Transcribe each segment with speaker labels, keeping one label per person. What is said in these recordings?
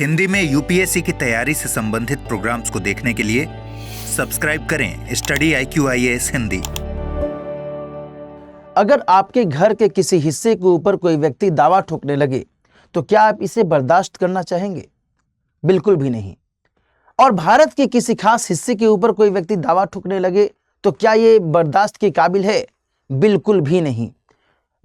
Speaker 1: हिंदी में यूपीएससी की तैयारी से संबंधित प्रोग्राम्स को देखने के लिए सब्सक्राइब करें स्टडी IQIAS हिंदी।
Speaker 2: अगर आपके घर के किसी हिस्से के ऊपर कोई व्यक्ति दावा ठोकने लगे तो क्या आप इसे बर्दाश्त करना चाहेंगे? बिल्कुल भी नहीं। और भारत के किसी खास हिस्से के ऊपर कोई व्यक्ति दावा ठोकने लगे तो क्या ये बर्दाश्त के काबिल है? बिल्कुल भी नहीं।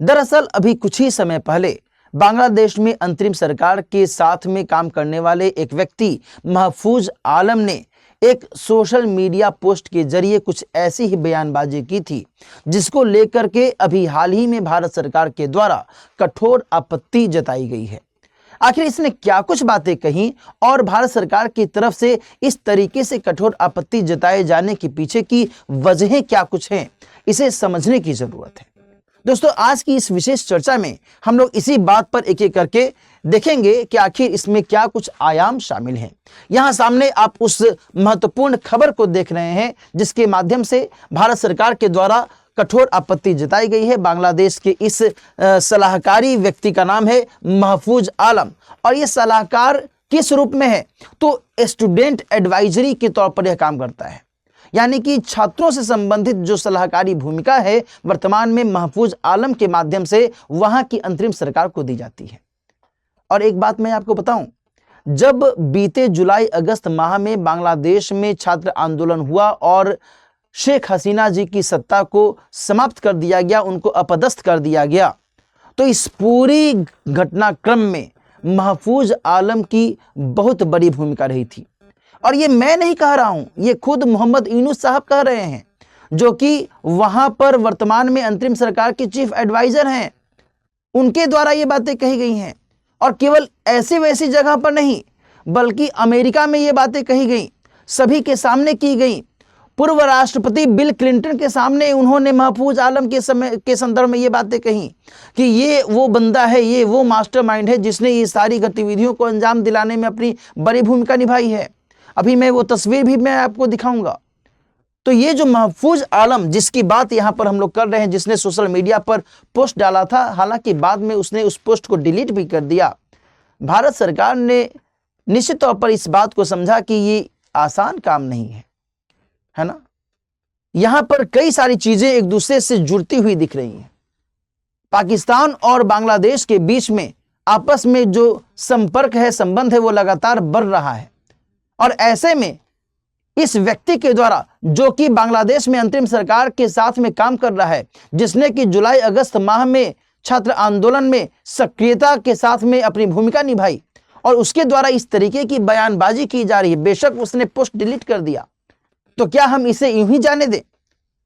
Speaker 2: दरअसल अभी कुछ ही समय पहले बांग्लादेश में अंतरिम सरकार के साथ में काम करने वाले एक व्यक्ति महफूज आलम ने एक सोशल मीडिया पोस्ट के जरिए कुछ ऐसी ही बयानबाजी की थी जिसको लेकर के अभी हाल ही में भारत सरकार के द्वारा कठोर आपत्ति जताई गई है। आखिर इसने क्या कुछ बातें कही और भारत सरकार की तरफ से इस तरीके से कठोर आपत्ति जताए जाने के पीछे की वजहें क्या कुछ हैं, इसे समझने की जरूरत है। दोस्तों, आज की इस विशेष चर्चा में हम लोग इसी बात पर एक एक करके देखेंगे कि आखिर इसमें क्या कुछ आयाम शामिल हैं। यहां सामने आप उस महत्वपूर्ण खबर को देख रहे हैं जिसके माध्यम से भारत सरकार के द्वारा कठोर आपत्ति जताई गई है। बांग्लादेश के इस सलाहकारी व्यक्ति का नाम है महफूज आलम और ये सलाहकार किस रूप में है? तो स्टूडेंट एडवाइजरी के तौर पर यह काम करता है, यानी कि छात्रों से संबंधित जो सलाहकारी भूमिका है वर्तमान में महफूज आलम के माध्यम से वहां की अंतरिम सरकार को दी जाती है। और एक बात मैं आपको बताऊं, जब बीते जुलाई अगस्त माह में बांग्लादेश में छात्र आंदोलन हुआ और शेख हसीना जी की सत्ता को समाप्त कर दिया गया, उनको अपदस्थ कर दिया गया, तो इस पूरी घटनाक्रम में महफूज आलम की बहुत बड़ी भूमिका रही थी। और ये मैं नहीं कह रहा हूं, ये खुद मोहम्मद यूनुस साहब कह रहे हैं जो कि वहां पर वर्तमान में अंतरिम सरकार के चीफ एडवाइजर हैं। उनके द्वारा ये बातें कही गई हैं और केवल ऐसी वैसी जगह पर नहीं बल्कि अमेरिका में ये बातें कही गई, सभी के सामने की गई। पूर्व राष्ट्रपति बिल क्लिंटन के सामने उन्होंने महफूज आलम के संदर्भ में ये बातें कही कि ये वो बंदा है, ये वो मास्टरमाइंड है जिसने ये सारी गतिविधियों को अंजाम दिलाने में अपनी बड़ी भूमिका निभाई है। अभी मैं वो तस्वीर भी मैं आपको दिखाऊंगा। तो ये जो महफूज आलम जिसकी बात यहां पर हम लोग कर रहे हैं, जिसने सोशल मीडिया पर पोस्ट डाला था, हालांकि बाद में उसने उस पोस्ट को डिलीट भी कर दिया। भारत सरकार ने निश्चित तौर पर इस बात को समझा कि ये आसान काम नहीं है ना। यहां पर कई सारी चीजें एक दूसरे से जुड़ती हुई दिख रही हैं। पाकिस्तान और बांग्लादेश के बीच में आपस में जो संपर्क है, संबंध है, वो लगातार बढ़ रहा है। और ऐसे में इस व्यक्ति के द्वारा जो कि बांग्लादेश में अंतरिम सरकार के साथ में काम कर रहा है, जिसने कि जुलाई अगस्त माह में छात्र आंदोलन में सक्रियता के साथ में अपनी भूमिका निभाई और उसके द्वारा इस तरीके की बयानबाजी की जा रही है। बेशक उसने पोस्ट डिलीट कर दिया, तो क्या हम इसे यूं ही जाने दें?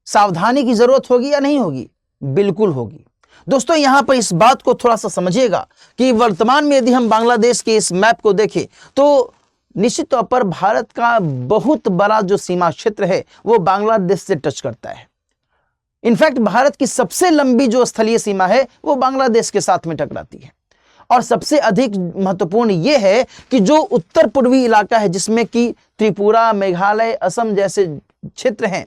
Speaker 2: सावधानी की जरूरत होगी या नहीं होगी? बिल्कुल होगी। दोस्तों, यहां पर इस बात को थोड़ा सा समझिएगा कि वर्तमान में यदि हम बांग्लादेश के इस मैप को देखें तो निश्चित तौर पर भारत का बहुत बड़ा जो सीमा क्षेत्र है वो बांग्लादेश से टच करता है। इनफैक्ट भारत की सबसे लंबी जो स्थलीय सीमा है वो बांग्लादेश के साथ में टकराती है। और सबसे अधिक महत्वपूर्ण ये है कि जो उत्तर पूर्वी इलाका है जिसमें कि त्रिपुरा, मेघालय, असम जैसे क्षेत्र हैं,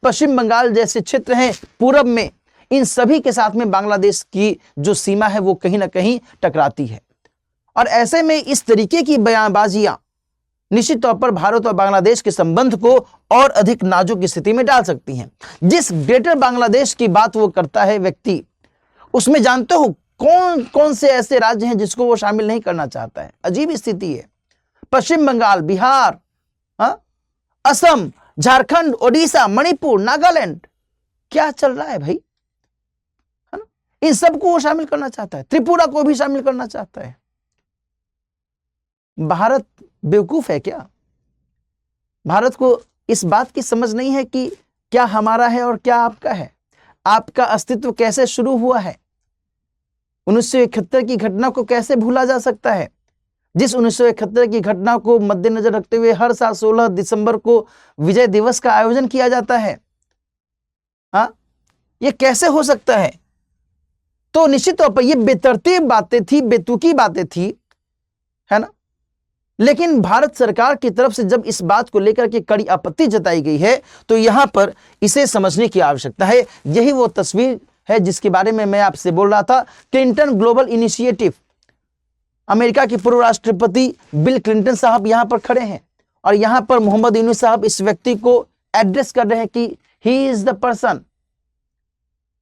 Speaker 2: पश्चिम बंगाल जैसे क्षेत्र हैं पूरब में, इन सभी के साथ में बांग्लादेश की जो सीमा है वो कहीं ना कहीं टकराती है। और ऐसे में इस तरीके की बयानबाजियां निश्चित तौर पर भारत और बांग्लादेश के संबंध को और अधिक नाजुक स्थिति में डाल सकती हैं। जिस ग्रेटर बांग्लादेश की बात वो करता है व्यक्ति, उसमें जानते हो कौन कौन से ऐसे राज्य हैं जिसको वो शामिल नहीं करना चाहता है? अजीब स्थिति है। पश्चिम बंगाल, बिहार, असम, झारखंड, ओडिशा, मणिपुर, नागालैंड, क्या चल रहा है भाई? है ना? इन सबको वो शामिल करना चाहता है, त्रिपुरा को भी शामिल करना चाहता है। भारत बेवकूफ है क्या? भारत को इस बात की समझ नहीं है कि क्या हमारा है और क्या आपका है, आपका अस्तित्व कैसे शुरू हुआ है। 1971 की घटना को कैसे भूला जा सकता है, जिस 1971 की घटना को मद्देनजर रखते हुए हर साल 16 दिसंबर को विजय दिवस का आयोजन किया जाता है। ये कैसे हो सकता है? तो निश्चित तौर पर ये बेतरतीब बातें थी, बेतुकी बातें थी, है ना। लेकिन भारत सरकार की तरफ से जब इस बात को लेकर के कड़ी आपत्ति जताई गई है तो यहां पर इसे समझने की आवश्यकता है। यही वो तस्वीर है जिसके बारे में मैं आपसे बोल रहा था। क्लिंटन ग्लोबल इनिशिएटिव अमेरिका के पूर्व राष्ट्रपति बिल क्लिंटन साहब यहां पर खड़े हैं और यहां पर मोहम्मद यूनुस साहब इस व्यक्ति को एड्रेस कर रहे हैं कि ही इज द पर्सन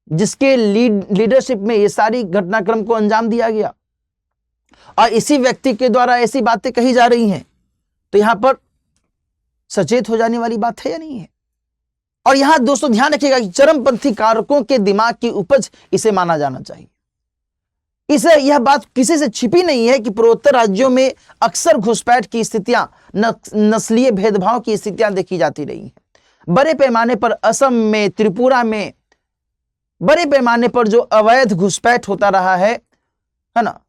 Speaker 2: जिसके लीडरशिप में ये सारी घटनाक्रम को अंजाम दिया गया और इसी व्यक्ति के द्वारा ऐसी बातें कही जा रही हैं। तो यहां पर सचेत हो जाने वाली बात है या नहीं है? और यहां दोस्तों ध्यान रखिएगा कि चरमपंथी कारकों के दिमाग की उपज इसे माना जाना चाहिए। इसे यह बात किसी से छिपी नहीं है कि पूर्वोत्तर राज्यों में अक्सर घुसपैठ की स्थितियां, नस्लीय भेदभाव की स्थितियां देखी जाती रही हैं। बड़े पैमाने पर असम में, त्रिपुरा में बड़े पैमाने पर जो अवैध घुसपैठ होता रहा है ना,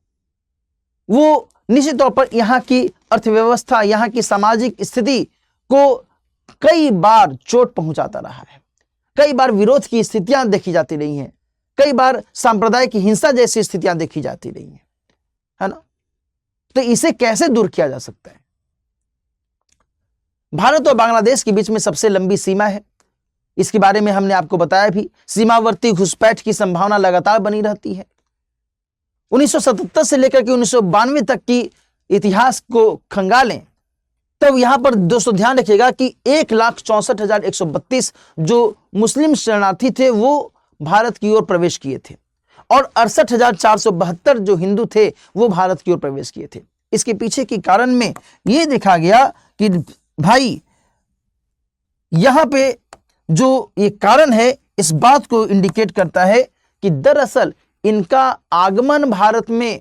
Speaker 2: वो निश्चित तौर पर यहाँ की अर्थव्यवस्था, यहाँ की सामाजिक स्थिति को कई बार चोट पहुंचाता रहा है। कई बार विरोध की स्थितियां देखी जाती रही हैं, कई बार सांप्रदायिक हिंसा जैसी स्थितियां देखी जाती रही हैं, है ना। तो इसे कैसे दूर किया जा सकता है? भारत और बांग्लादेश के बीच में सबसे लंबी सीमा है, इसके बारे में हमने आपको बताया भी। सीमावर्ती घुसपैठ की संभावना लगातार बनी रहती है। 1977 से लेकर के 1992 तक की इतिहास को खंगालें तब यहां पर दोस्तों ध्यान रखिएगा कि 1,64,132 जो मुस्लिम शरणार्थी थे वो भारत की ओर प्रवेश किए थे और 68,472 जो हिंदू थे वो भारत की ओर प्रवेश किए थे। इसके पीछे के कारण में यह देखा गया कि भाई यहां पे जो ये कारण है इस बात को इंडिकेट करता है कि दरअसल इनका आगमन भारत में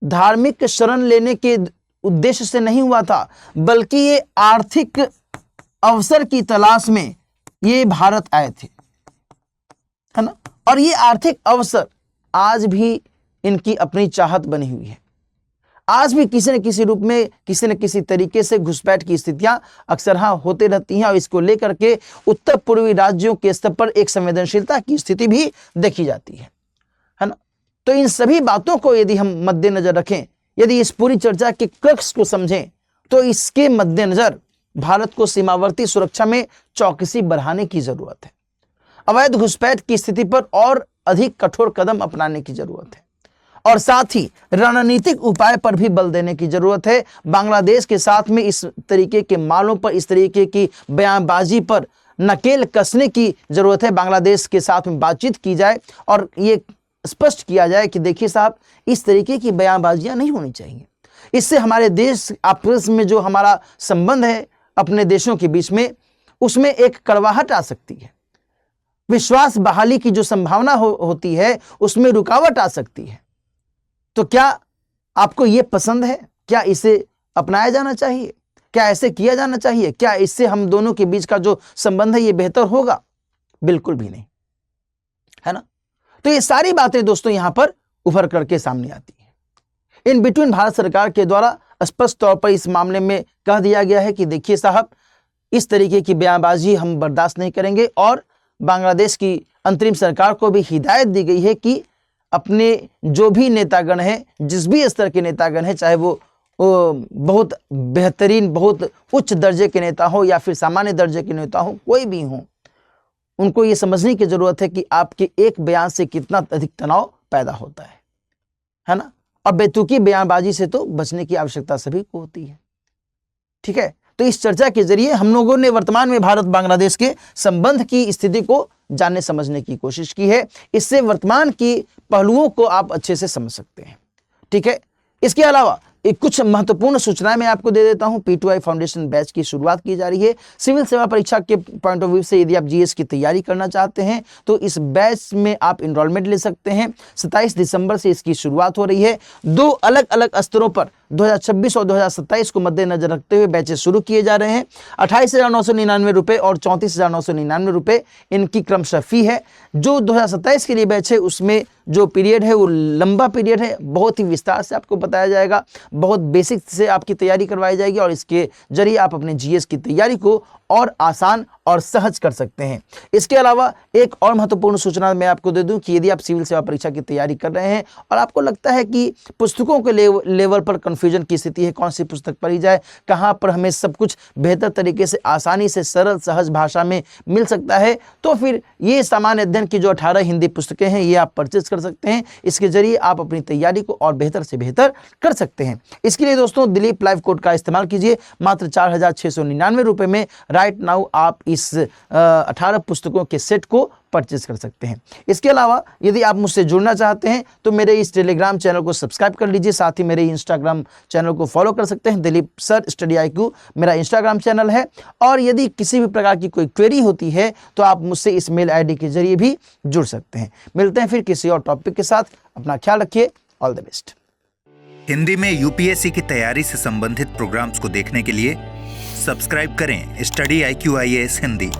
Speaker 2: धार्मिक शरण लेने के उद्देश्य से नहीं हुआ था, बल्कि ये आर्थिक अवसर की तलाश में ये भारत आए थे, है ना। और ये आर्थिक अवसर आज भी इनकी अपनी चाहत बनी हुई है। आज भी किसी न किसी रूप में, किसी न किसी तरीके से घुसपैठ की स्थितियां अक्सर होते रहती हैं और इसको लेकर के उत्तर पूर्वी राज्यों के स्तर पर एक संवेदनशीलता की स्थिति भी देखी जाती है ना। तो इन सभी बातों को यदि हम मद्देनजर रखें, यदि इस पूरी चर्चा के क्रक्स को समझें, तो इसके मद्देनजर भारत को सीमावर्ती सुरक्षा में चौकसी बढ़ाने की जरूरत है। अवैध घुसपैठ की स्थिति पर और अधिक कठोर कदम अपनाने की जरूरत है और साथ ही रणनीतिक उपाय पर भी बल देने की जरूरत है। बांग्लादेश के साथ में इस तरीके के मालों पर, इस तरीके की बयानबाजी पर नकेल कसने की जरूरत है। बांग्लादेश के साथ में बातचीत की जाए और ये स्पष्ट किया जाए कि देखिए साहब, इस तरीके की बयानबाजियां नहीं होनी चाहिए। इससे हमारे देश आपस में जो हमारा संबंध है अपने देशों के बीच में, उसमें एक कड़वाहट आ सकती है। विश्वास बहाली की जो संभावना होती है उसमें रुकावट आ सकती है। तो क्या आपको ये पसंद है? क्या इसे अपनाया जाना चाहिए? क्या ऐसे किया जाना चाहिए? क्या इससे हम दोनों के बीच का जो संबंध है ये बेहतर होगा? बिल्कुल भी नहीं, है ना। तो ये सारी बातें दोस्तों यहां पर उभर करके सामने आती हैं। इन बिटवीन भारत सरकार के द्वारा स्पष्ट तौर पर इस मामले में कह दिया गया है कि देखिए साहब, इस तरीके की बयानबाजी हम बर्दाश्त नहीं करेंगे और बांग्लादेश की अंतरिम सरकार को भी हिदायत दी गई है कि अपने जो भी नेतागण हैं, जिस भी स्तर के नेतागण हैं, चाहे वो बहुत बेहतरीन, बहुत उच्च दर्जे के नेता हो या फिर सामान्य दर्जे के नेता हो, कोई भी हो, उनको ये समझने की जरूरत है कि आपके एक बयान से कितना अधिक तनाव पैदा होता है ना। और बेतुकी बयानबाजी से तो बचने की आवश्यकता सभी को होती है, ठीक है। तो इस चर्चा के जरिए हम लोगों ने वर्तमान में भारत बांग्लादेश के संबंध की स्थिति को जानने समझने की कोशिश की है। इससे वर्तमान की पहलुओं को आप अच्छे से समझ सकते हैं, ठीक है। इसके अलावा कुछ महत्वपूर्ण सूचनाएं मैं आपको दे देता हूं। P2I फाउंडेशन बैच की शुरुआत की जा रही है। सिविल सेवा परीक्षा के पॉइंट ऑफ व्यू से यदि आप जीएस की तैयारी करना चाहते हैं तो इस बैच में आप इनरोलमेंट ले सकते हैं। 27 दिसंबर से इसकी शुरुआत हो रही है। 2 अलग अलग स्तरों पर 2026 और 2027 को मद्देनजर रखते हुए बैचेस शुरू किए जा रहे हैं। 28,999 रुपये और 34,999 रुपये इनकी क्रमशः फी है। जो 2027 के लिए बैच है उसमें जो पीरियड है वो लंबा पीरियड है, बहुत ही विस्तार से आपको बताया जाएगा, बहुत बेसिक से आपकी तैयारी करवाई जाएगी और इसके जरिए आप अपने जीएस की तैयारी को और आसान और सहज कर सकते हैं। इसके अलावा एक और महत्वपूर्ण सूचना मैं आपको दे दूं कि यदि आप सिविल सेवा परीक्षा की तैयारी कर रहे हैं और आपको लगता है कि पुस्तकों के लेवल पर कंफ्यूजन की स्थिति है, कौन सी पुस्तक पढ़ी जाए, कहां पर हमें सब कुछ बेहतर तरीके से आसानी से सरल सहज भाषा में मिल सकता है, तो फिर ये सामान्य अध्ययन की जो 18 हिंदी पुस्तकें हैं ये आप परचेज कर सकते हैं। इसके जरिए आप अपनी तैयारी को और बेहतर से बेहतर कर सकते हैं। इसके लिए दोस्तों दिलीप लाइव कोड का इस्तेमाल कीजिए। मात्र 4,699 रुपए में राइट नाउ आप इस 18 पुस्तकों के सेट को परचेज कर सकते हैं। इसके अलावा यदि आप मुझसे जुड़ना चाहते हैं तो मेरे इस टेलीग्राम चैनल को सब्सक्राइब कर लीजिए, साथ ही मेरे इंस्टाग्राम चैनल को फॉलो कर सकते हैं। दिलीप सर स्टडी IQ मेरा इंस्टाग्राम चैनल है। और यदि किसी भी प्रकार की कोई क्वेरी होती है तो आप मुझसे इस मेल ID के जरिए भी जुड़ सकते हैं। मिलते हैं फिर किसी और टॉपिक के साथ। अपना ख्याल रखिए। All the best.
Speaker 1: हिंदी में UPSC की तैयारी से संबंधित प्रोग्राम्स को देखने के लिए सब्सक्राइब करें स्टडी IQ IAS हिंदी।